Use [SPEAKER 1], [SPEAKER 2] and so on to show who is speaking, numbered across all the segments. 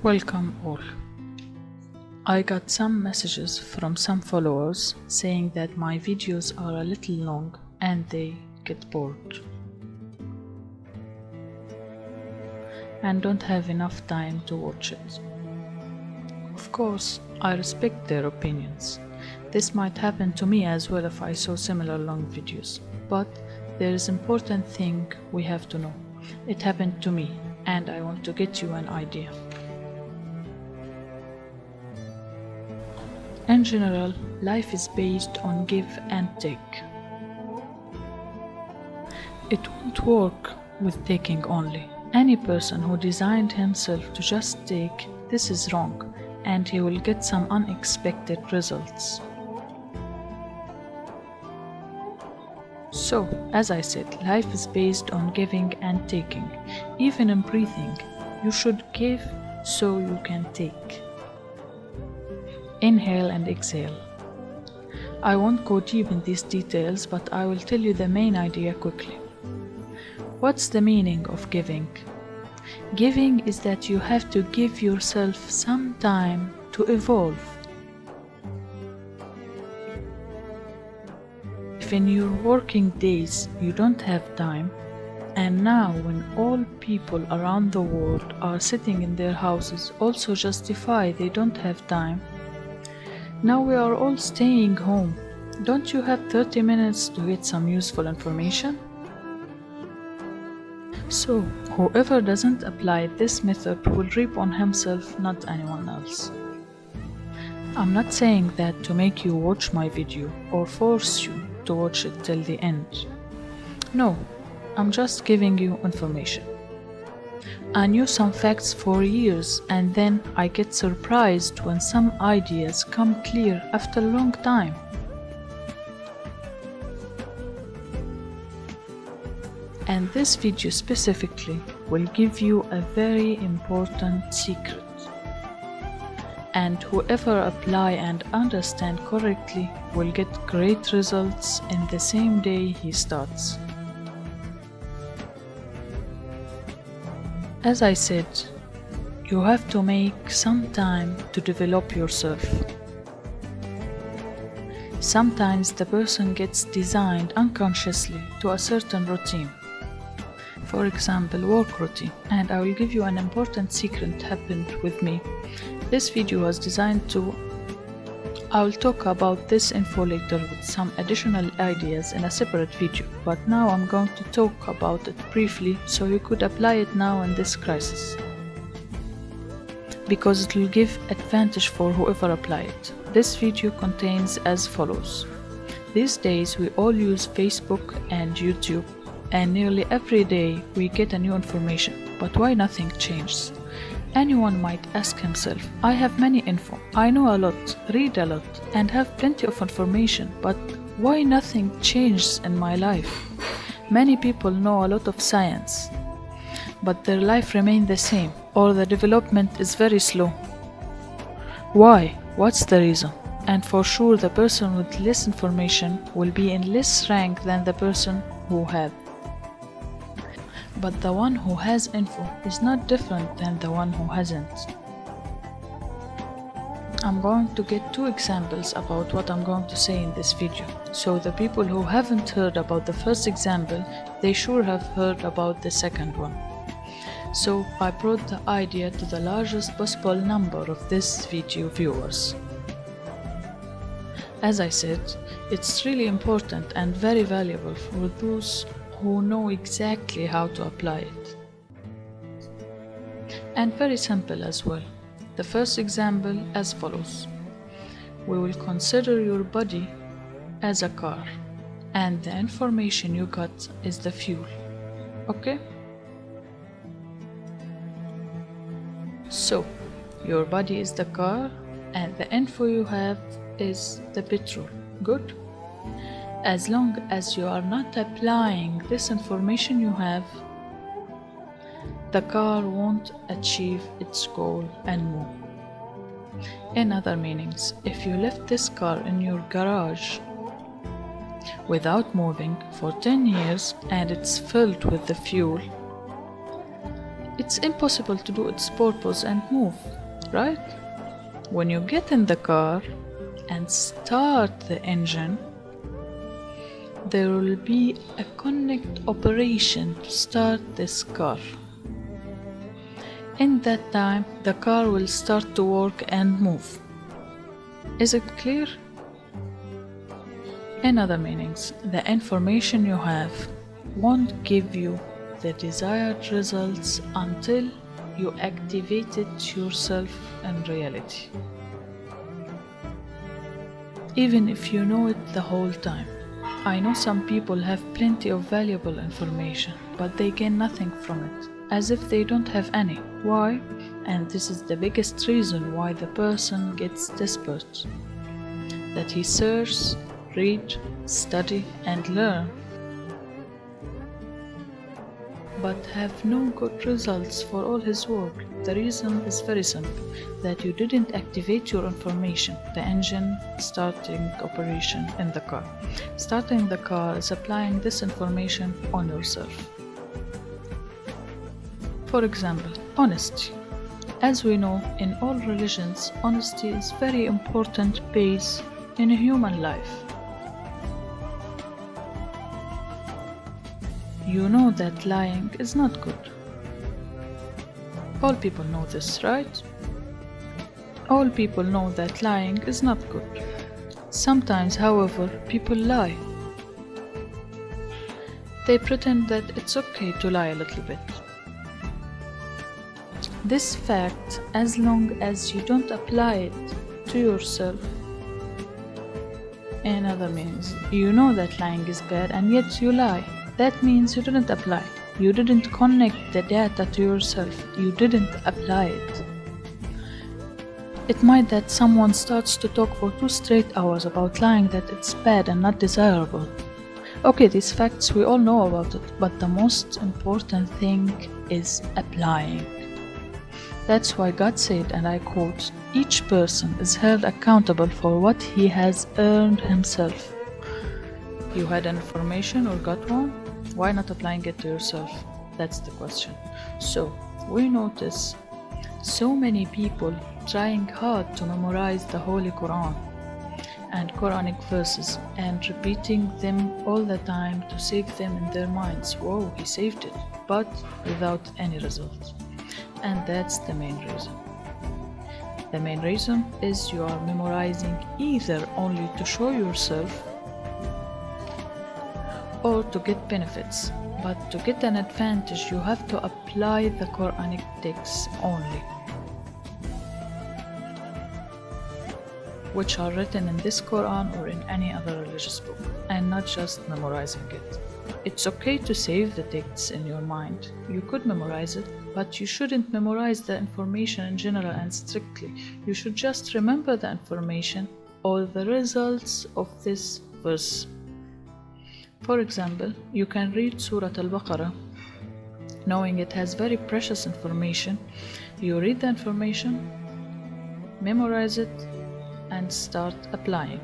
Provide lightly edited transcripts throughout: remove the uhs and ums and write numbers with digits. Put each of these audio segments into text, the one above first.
[SPEAKER 1] Welcome all. I got some messages from some followers saying that my videos are a little long and they get bored and don't have enough time to watch it. Of course, I respect their opinions. This might happen to me as well if I saw similar long videos, but there is an important thing we have to know. It happened to me and I want to get you an idea. In general, life is based on give and take. It won't work with taking only. Any person who designed himself to just take, this is wrong, and he will get some unexpected results. So, as I said, life is based on giving and taking. Even in breathing, you should give so you can take. Inhale and exhale. I won't go deep in these details, but I will tell you the main idea quickly. What's the meaning of giving? Giving is that you have to give yourself some time to evolve. If in your working days you don't have time, and now when all people around the world are sitting in their houses also justify they don't have time, now we are all staying home. Don't you have 30 minutes to get some useful information? So, whoever doesn't apply this method will reap on himself, not anyone else. I'm not saying that to make you watch my video or force you to watch it till the end. No, I'm just giving you information. I knew some facts for years and then I get surprised when some ideas come clear after a long time. And this video specifically will give you a very important secret. And whoever apply and understand correctly will get great results in the same day he starts. As I said, you have to make some time to develop yourself. Sometimes the person gets designed unconsciously to a certain routine. For example, work routine, and I will give you an important secret happened with me. This video was designed to I will talk about this info later with some additional ideas in a separate video, but now I'm going to talk about it briefly so you could apply it now in this crisis. Because it will give advantage for whoever apply it. This video contains as follows. These days we all use Facebook and YouTube, and nearly every day we get a new information, but why nothing changes? Anyone might ask himself, I have many info, I know a lot, read a lot, and have plenty of information, but why nothing changes in my life? Many people know a lot of science, but their life remains the same, or the development is very slow. Why? What's the reason? And for sure the person with less information will be in less rank than the person who has. But the one who has info is not different than the one who hasn't. I'm going to get two examples about what I'm going to say in this video. So the people who haven't heard about the first example, they sure have heard about the second one. So I brought the idea to the largest possible number of this video viewers. As I said, it's really important and very valuable for those who know exactly how to apply it. And very simple as well. The first example as follows. We will consider your body as a car, and the information you got is the fuel. Okay? So, your body is the car, and the info you have is the petrol. Good? As long as you are not applying this information you have, the car won't achieve its goal and move. In other meanings, if you left this car in your garage without moving for 10 years and it's filled with the fuel, it's impossible to do its purpose and move, right? When you get in the car and start the engine, there will be a connect operation to start this car. In that time, the car will start to work and move. Is it clear? In other meanings, the information you have won't give you the desired results until you activate it yourself in reality. Even if you know it the whole time. I know some people have plenty of valuable information, but they gain nothing from it, as if they don't have any. Why? And this is the biggest reason why the person gets desperate. That he searches, read, study and learn, but have no good results for all his work. The reason is very simple, that you didn't activate your information, the engine starting operation in the car. Starting the car is applying this information on yourself. For example, honesty. As we know, in all religions, honesty is very important base in a human life. You know that lying is not good. All people know this, right? All people know that lying is not good. Sometimes, however, people lie. They pretend that it's okay to lie a little bit. This fact, as long as you don't apply it to yourself, in other means, you know that lying is bad and yet you lie. That means you didn't apply. You didn't connect the data to yourself. You didn't apply it. It might that someone starts to talk for 2 straight hours about lying, that it's bad and not desirable. Okay, these facts we all know about it, but the most important thing is applying. That's why God said, and I quote, "Each person is held accountable for what he has earned himself." You had information or got one? Why not applying it to yourself? That's the question. So, we notice so many people trying hard to memorize the Holy Quran and Quranic verses and repeating them all the time to save them in their minds. Whoa, he saved it, but without any result. And that's the main reason. The main reason is you are memorizing either only to show yourself or to get benefits, but to get an advantage you have to apply the Quranic texts only, which are written in this Quran or in any other religious book, and not just memorizing it. It's okay to save the texts in your mind. You could memorize it, but you shouldn't memorize the information in general and strictly. You should just remember the information or the results of this verse. For example, you can read Surah Al-Baqarah, knowing it has very precious information. You read the information, memorize it, and start applying.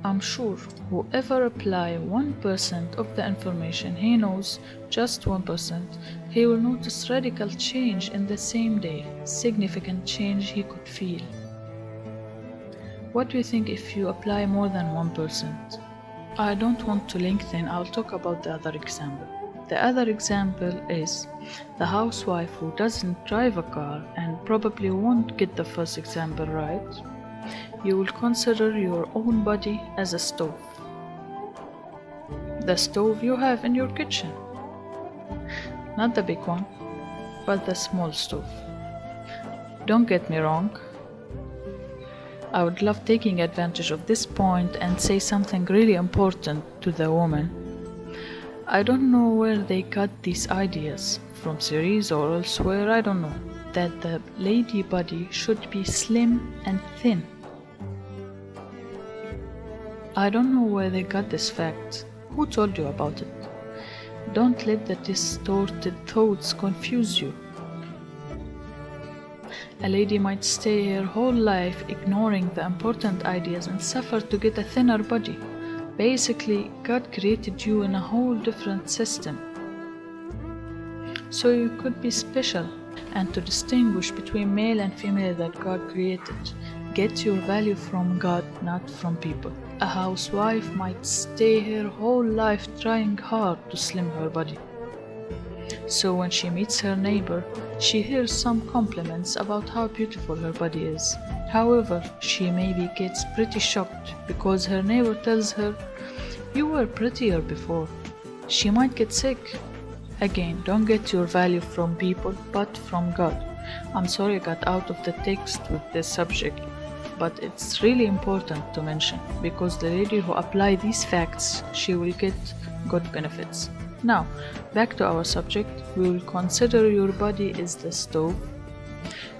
[SPEAKER 1] I'm sure whoever apply 1% of the information he knows, just 1%, he will notice radical change in the same day, significant change he could feel. What do you think if you apply more than 1%? I don't want to lengthen, I'll talk about the other example. The other example is the housewife who doesn't drive a car and probably won't get the first example right. You will consider your own body as a stove. The stove you have in your kitchen. Not the big one, but the small stove. Don't get me wrong. I would love taking advantage of this point and say something really important to the woman. I don't know where they got these ideas, from series or elsewhere, I don't know, that the lady body should be slim and thin. I don't know where they got this fact. Who told you about it? Don't let the distorted thoughts confuse you. A lady might stay her whole life ignoring the important ideas and suffer to get a thinner body. Basically, God created you in a whole different system. so you could be special. And to distinguish between male and female that God created, get your value from God, not from people. A housewife might stay her whole life trying hard to slim her body. So when she meets her neighbor, she hears some compliments about how beautiful her body is. However, she maybe gets pretty shocked because her neighbor tells her, "You were prettier before." She might get sick. Again, don't get your value from people, but from God. I'm sorry I got out of the text with this subject, but it's really important to mention because the lady who applies these facts, she will get good benefits. Now, back to our subject, we will consider your body is the stove,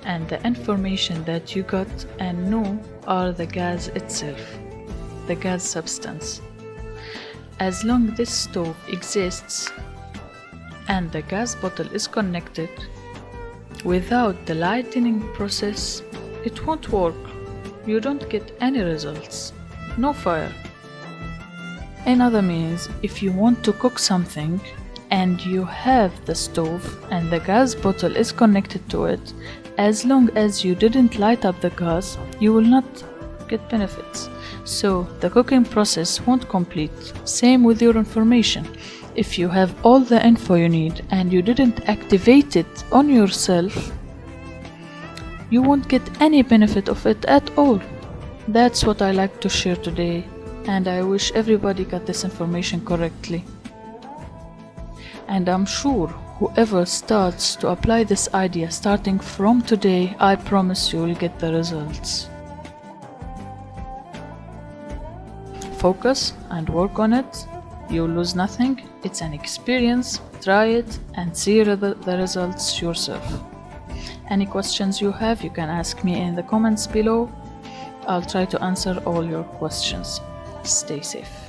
[SPEAKER 1] and the information that you got and know are the gas itself, the gas substance. As long as this stove exists and the gas bottle is connected, without the lightening process, it won't work. You don't get any results. No fire. In other means, if you want to cook something and you have the stove and the gas bottle is connected to it, as long as you didn't light up the gas, you will not get benefits. So the cooking process won't complete. Same with your information. If you have all the info you need and you didn't activate it on yourself, you won't get any benefit of it at all. That's what I like to share today, and I wish everybody got this information correctly. And I'm sure whoever starts to apply this idea starting from today, I promise you will get the results. Focus and work on it. You'll lose nothing. It's an experience. Try it and see the results yourself. Any questions you have, you can ask me in the comments below. I'll try to answer all your questions. Stay safe.